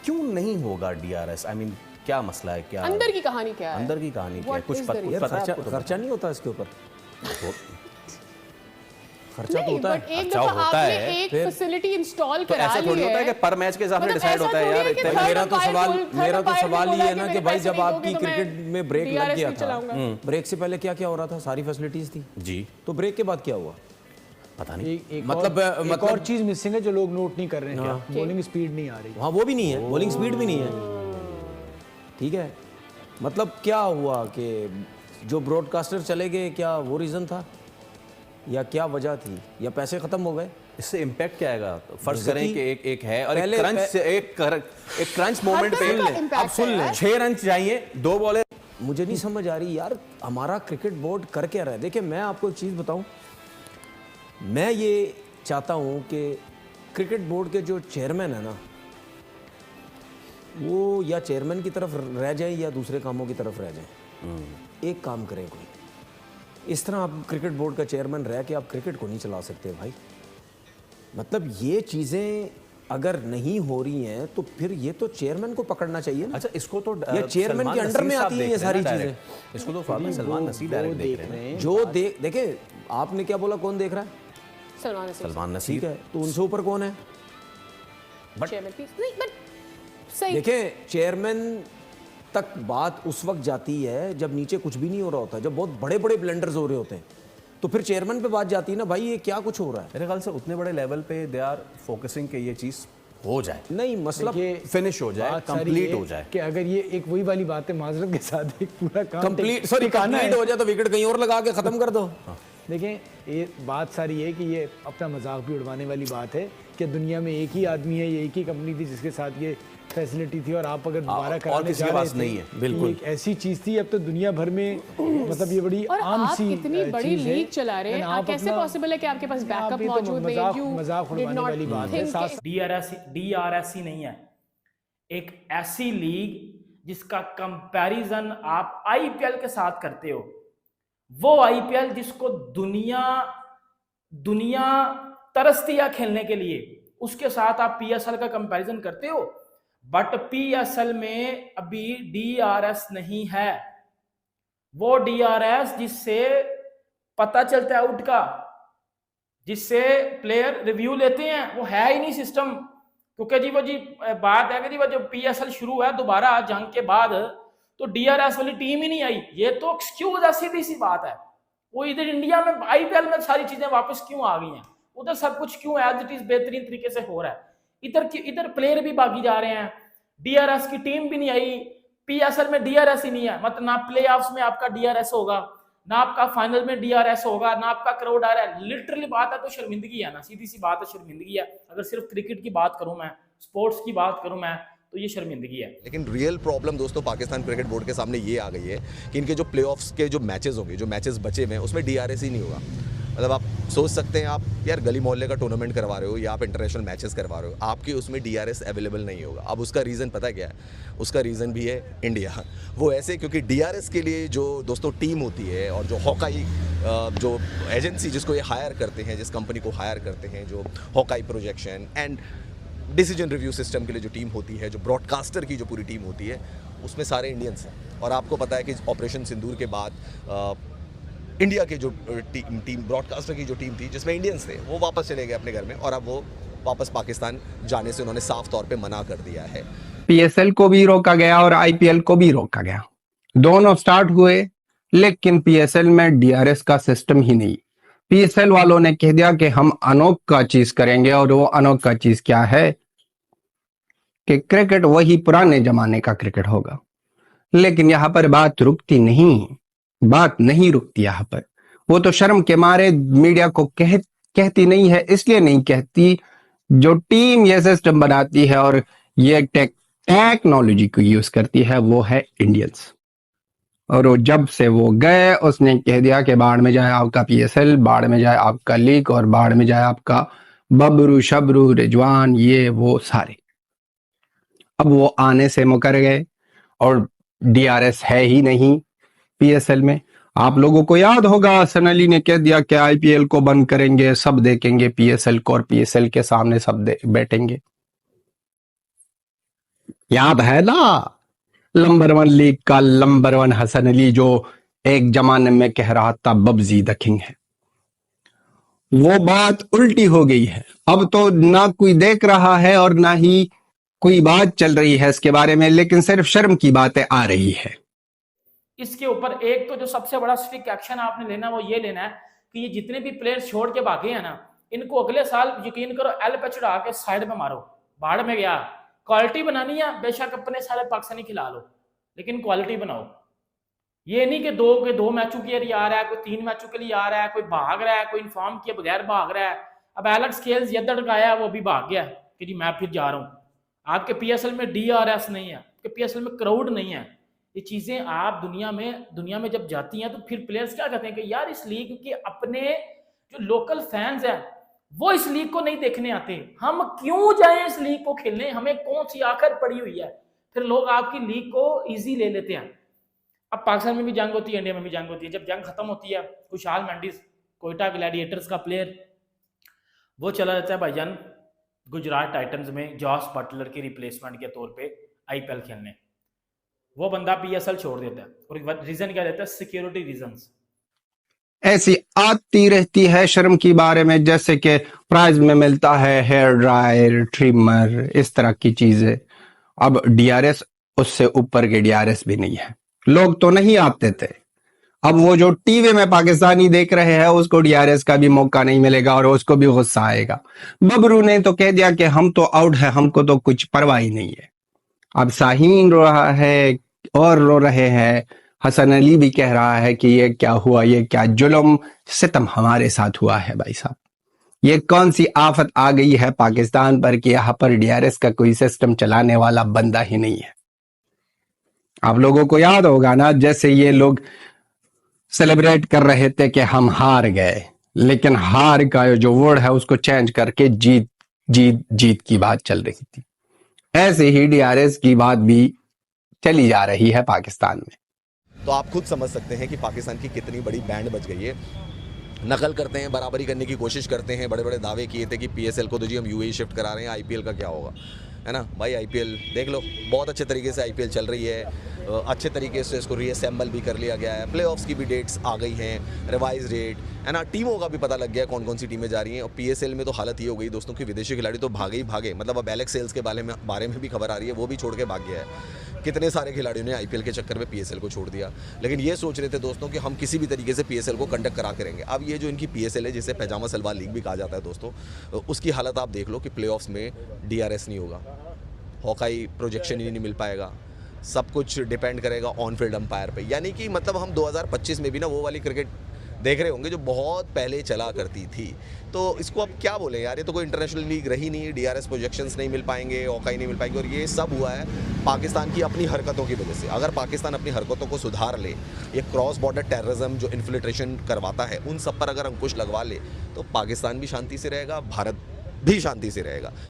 क्यों नहीं होगा DRS? आई मीन क्या मसला है, क्या अंदर की कहानी क्या है? अंदर की कहानी क्या है? What कुछ is the reason? पता खर्चा नहीं होता इसके ऊपर, खर्चा तो नहीं, होता but है। एक अच्छा, दफा होता आपने है, एक फिर? फैसिलिटी इंस्टॉल तो करा ऐसा ली थोड़ी होता है कि पर मैच के हिसाब से मतलब डिसाइड ऐसा होता है थोड़ी यार। है कि इतने- third मेरा तो umpire सवाल बोल- मेरा third तो umpire ने सवाल बोला ये है कि ना मेरे कि भाई पैसे जब नहीं आपकी दोगे तो मैं क्रिकेट में ब्रेक लग DRS गया नहीं था, चलाऊंगा। ब्रेक से पहले क्या क्या हो रहा था, सारी फैसिलिटीज थी जी तो ब्रेक के बाद क्या हुआ? पता नहीं। एक मतलब- और, एक मतलब- और चीज मिसिंग है जो लोग नोट नहीं कर रहे हैं, क्या बॉलिंग स्पीड नहीं आ रही। वहाँ वो भी नहीं है, बॉलिंग स्पीड भी नहीं है। ठीक है, मतलब क्या हुआ कि जो ब्रॉडकास्टर चले गए, क्या वो रीज़न था या क्या वजह थी, या पैसे ख़त्म हो गए? इससे इम्पैक्ट क्या आएगा? फर्ज करें कि एक है और पहले- एक क्रंच मोमेंट पे अब सुन लें, 6 रन चाहिए, 2 बॉलें। मुझे नहीं समझ आ रही यार, हमारा क्रिकेट बोर्ड कर क्या रहा है? देखिए मैं आपको एक चीज़ बताऊं, मैं ये चाहता हूं कि क्रिकेट बोर्ड के जो चेयरमैन है ना, वो या चेयरमैन की तरफ रह जाए या दूसरे कामों की तरफ रह जाए। एक काम करें कोई, इस तरह आप क्रिकेट बोर्ड का चेयरमैन रह के आप क्रिकेट को नहीं चला सकते भाई। मतलब ये चीज़ें अगर नहीं हो रही हैं तो फिर ये तो चेयरमैन को पकड़ना चाहिए ना। अच्छा, इसको तो ये चेयरमैन सलमान के अंडर में नसीर आती साहब हैं ये देख रहे सारी हैं ना चीज़ें। direct। इसको तो फादर सलमान नसीर डायरेक्ट देख रहे हैं। जो देखे आपने क्या बोला, कौन देख रहा है? सलमान नसीर सलमान ठीक नसीर है, तो उनसे ऊपर कौन है? चेयरमैन प्लीज नहीं, बट सही देखें, चेयरमैन तक बात उस वक्त जाती है जब नीचे कुछ भी नहीं हो रहा होता, जब बहुत बड़े बड़े ब्लेंडर्स हो रहे होते हैं, तो फिर चेयरमैन पे बात जाती है ना, भाई ये क्या कुछ हो रहा है। मेरे ख्याल से उतने बड़े लेवल पे दे आर फोकसिंग कि ये चीज़ हो जाए, नहीं मसला देखिए, फिनिश हो जाए, बात सारी कंप्लीट ये हो जाए। कि अगर ये एक वही वाली बात है, माजरत के साथ एक पूरा काम कंप्लीट, सॉरी टिकाना कंप्लीट है। हो जाए तो विकेट कहीं और लगा के खत्म कर दो। देखें, ये बात सारी है कि ये अपना मजाक भी उड़वाने वाली बात है कि दुनिया में एक ही आदमी है, ये एक ही कंपनी थी जिसके साथ ये फैसिलिटी थी, और आप अगर दोबारा और कराने किसी जा के रहे पास थे, नहीं है, तो ये बिल्कुल। एक ऐसी चीज थी, अब तो दुनिया भर में मतलब ये बड़ी और आम आप सी इतनी बड़ी चीज़ है। लीग चला रहे हैं, And आप कैसे अपना- पॉसिबल है कि आपके पास आप बैकअप ये तो मौजूद नहीं है? मजाक उड़वाने वाली बात है। साथ DRS ही नहीं है, एक ऐसी लीग जिसका कंपैरिजन आप IPL के साथ करते हो, वो IPL जिसको दुनिया तरसती है खेलने के लिए, उसके साथ आप PSL का कंपैरिजन करते हो। बट PSL में अभी DRS नहीं है। वो DRS जिससे पता चलता है आउट का, जिससे प्लेयर रिव्यू लेते हैं, वो है ही नहीं सिस्टम। क्योंकि जी वो जी बात है कि जी वो जो PSL शुरू है दोबारा जंग के बाद, तो DRS वाली टीम ही नहीं आई। ये तो एक्सक्यूज है, सीधी सी बात है। वो इधर इंडिया में IPL में सारी चीजें वापस क्यों आ गई हैं, उधर सब कुछ क्यों एज इट इज बेहतरीन तरीके से हो रहा है, इधर प्लेयर भी बागी जा रहे हैं, DRS की टीम भी नहीं आई। PSL में DRS ही नहीं है, मतलब ना प्ले ऑफ्स में आपका DRS होगा, ना आपका फाइनल में DRS होगा, ना आपका क्राउड आ रहा है। लिटरली बात है तो शर्मिंदगी है ना, सीधी सी बात है, शर्मिंदगी है। अगर सिर्फ क्रिकेट की बात करूं मैं, स्पोर्ट्स की बात करूं मैं, तो ये शर्मिंदगी है। लेकिन रियल प्रॉब्लम दोस्तों पाकिस्तान क्रिकेट बोर्ड के सामने ये आ गई है कि इनके जो प्लेऑफ्स के जो मैचेस होंगे, जो मैचेस बचे हुए हैं, उसमें DRS ही नहीं होगा। मतलब आप सोच सकते हैं, आप यार गली मोहल्ले का टूर्नामेंट करवा रहे हो या आप इंटरनेशनल मैचेस करवा रहे हो, आपके उसमें DRS अवेलेबल नहीं होगा। अब उसका रीज़न पता क्या है? उसका रीज़न भी है इंडिया। वो ऐसे क्योंकि DRS के लिए जो दोस्तों टीम होती है और जो हॉकाई जो एजेंसी जिसको ये हायर करते हैं, जिस कंपनी को हायर करते हैं, जो Hawkeye projection and decision review system के लिए जो टीम होती है, जो ब्रॉडकास्टर की जो पूरी टीम होती है, उसमें सारे इंडियंस हैं। और आपको पता है कि ऑपरेशन सिंदूर के बाद इंडिया के जो टीम ब्रॉडकास्टर की जो टीम थी जिसमें इंडियंस थे, वो वापस चले गए अपने घर में, और अब वो वापस पाकिस्तान जाने से उन्होंने साफ तौर पे मना कर दिया है। PSL को भी रोका गया और IPL को भी रोका गया, दोनों स्टार्ट हुए, लेकिन PSL में DRS का सिस्टम ही नहीं। PSL वालों ने कह दिया कि हम अनोखा चीज करेंगे, और वो अनोखा चीज क्या है कि क्रिकेट वही पुराने जमाने का क्रिकेट होगा। लेकिन यहाँ पर बात रुकती नहीं, बात नहीं रुकती यहाँ पर। वो तो शर्म के मारे मीडिया को कहती नहीं है, इसलिए नहीं कहती, जो टीम ये सिस्टम बनाती है और ये टेक्नोलॉजी को यूज करती है, वो है इंडियंस। और वो जब से वो गए, उसने कह दिया कि बाढ़ में जाए आपका PSL, बाढ़ में जाए आपका लीग, और बाढ़ में जाए आपका बबरू शबरू रिजवान, ये वो सारे। अब वो आने से मुकर गए और DRS है ही नहीं PSL में। आप लोगों को याद होगा, सनली ने कह दिया कि IPL को बंद करेंगे, सब देखेंगे PSL को, और PSL के सामने सब बैठेंगे। याद है ना, नंबर 1 लीग का नंबर 1 हसन अली जो एक जमाने में कह रहा था बब्जी द किंग है, वो बात उल्टी हो गई है। अब तो ना कोई देख रहा है और ना ही कोई बात चल रही है इसके बारे में, लेकिन सिर्फ शर्म की बातें आ रही है। इसके ऊपर एक तो जो सबसे बड़ा स्ट्रिक्ट एक्शन आपने लेना वो ये लेना है कि ये जितने भी प्लेयर्स छोड़ के भागे हैं ना, इनको अगले साल यकीन करो एल पे चढ़ा के साइड में मारो, बाढ़ में गया। क्वालिटी बनानी है, बेशक अपने सारे पाकिस्तानी खिला लो, लेकिन क्वालिटी बनाओ। ये नहीं कि दो मैचों के लिए आ रहा है, कोई 3 मैचों के लिए आ रहा है, कोई भाग रहा है, कोई इन्फॉर्म किए बगैर भाग रहा है। अब एलेक्स केल्स ये दड़काया, वो भी भाग गया कि जी मैं फिर जा रहा हूँ। आपके पीएसएल में DRS नहीं है, आपके पीएसएल में क्राउड नहीं है। ये चीजें आप दुनिया में जब जाती हैं तो फिर प्लेयर्स क्या कहते हैं कि यार इस लीग के अपने जो लोकल फैंस हैं वो इस लीग को नहीं देखने आते, हम क्यों जाएं इस लीग को खेलने, हमें कौन सी आखिर पड़ी हुई है। फिर लोग आपकी लीग को इजी ले लेते हैं। अब पाकिस्तान में भी जंग होती है, इंडिया में भी जंग होती है। जब जंग खत्म होती है, खुशहाल मेंडिस कोयटा ग्लैडिएटर्स का प्लेयर वो चला जाता है भाईजान गुजरात टाइटंस में जॉस बटलर की रिप्लेसमेंट के तौर पे IPL खेलने। वो बंदा PSL छोड़ देता है और रीजन क्या देता है, सिक्योरिटी रीजंस। ऐसी आती रहती है शर्म की बारे में, जैसे कि प्राइज में मिलता है हेयर ड्रायर, ट्रिमर, इस तरह की चीजें। अब DRS उससे ऊपर के DRS भी नहीं है। लोग तो नहीं आते थे, अब वो जो टीवी में पाकिस्तानी देख रहे हैं उसको DRS का भी मौका नहीं मिलेगा और उसको भी गुस्सा आएगा। बबरू ने तो कह दिया कि हम तो आउट है, हमको तो कुछ परवाह ही नहीं है। अब शाहीन रो रहा है और रो रहे हैं, हसन अली भी कह रहा है कि ये क्या हुआ, ये क्या जुल्म सितम हमारे साथ हुआ है। भाई साहब, ये कौन सी आफत आ गई है पाकिस्तान पर कि यहां पर DRS का कोई सिस्टम चलाने वाला बंदा ही नहीं है। आप लोगों को याद होगा ना, जैसे ये लोग सेलिब्रेट कर रहे थे कि हम हार गए, लेकिन हार का जो वर्ड है उसको चेंज करके जीत जीत जीत की बात चल रही थी। ऐसे ही DRS की बात भी चली जा रही है पाकिस्तान में। तो आप खुद समझ सकते हैं कि पाकिस्तान की कितनी बड़ी बैंड बज गई है। नकल करते हैं, बराबरी करने की कोशिश करते हैं, बड़े बड़े दावे किए थे कि PSL को तो जी हम UAE शिफ्ट करा रहे हैं, IPL का क्या होगा, है ना भाई। IPL देख लो, बहुत अच्छे तरीके से IPL चल रही है, अच्छे तरीके से इसको रीअसेंबल भी कर लिया गया है, प्लेऑफ्स की भी डेट्स आ गई हैं, रिवाइज डेट, है ना, टीमों का भी पता लग गया कौन कौन सी टीमें जा रही हैं। और PSL में तो हालत ये हो गई दोस्तों कि विदेशी खिलाड़ी तो भागे ही भागे, मतलब अब एलेक्स सेल्स के बारे में भी खबर आ रही है, वो भी छोड़ के भाग गया है। कितने सारे खिलाड़ियों ने IPL के चक्कर में PSL को छोड़ दिया, लेकिन ये सोच रहे थे दोस्तों कि हम किसी भी तरीके से PSL को कंडक्ट करा करेंगे। अब ये जो इनकी PSL है, जिसे पैजामा सलवार लीग भी कहा जाता है दोस्तों, उसकी हालत आप देख लो कि प्लेऑफ्स में DRS नहीं होगा, हॉकाई प्रोजेक्शन ही नहीं मिल पाएगा, सब कुछ डिपेंड करेगा ऑन फील्ड अंपायर पे। यानी कि मतलब हम 2025 में भी ना वो वाली क्रिकेट देख रहे होंगे जो बहुत पहले चला करती थी। तो इसको अब क्या बोले यार, ये तो कोई इंटरनेशनल लीग रही नहीं, DRS प्रोजेक्शंस नहीं मिल पाएंगे, हॉकाई नहीं मिल पाएंगे, और ये सब हुआ है पाकिस्तान की अपनी हरकतों की वजह से। अगर पाकिस्तान अपनी हरकतों को सुधार ले, ये क्रॉस बॉर्डर टेररिज्म जो इन्फिल्ट्रेशन करवाता है, उन सब पर अगर अंकुश लगवा ले, तो पाकिस्तान भी शांति से रहेगा, भारत भी शांति से रहेगा।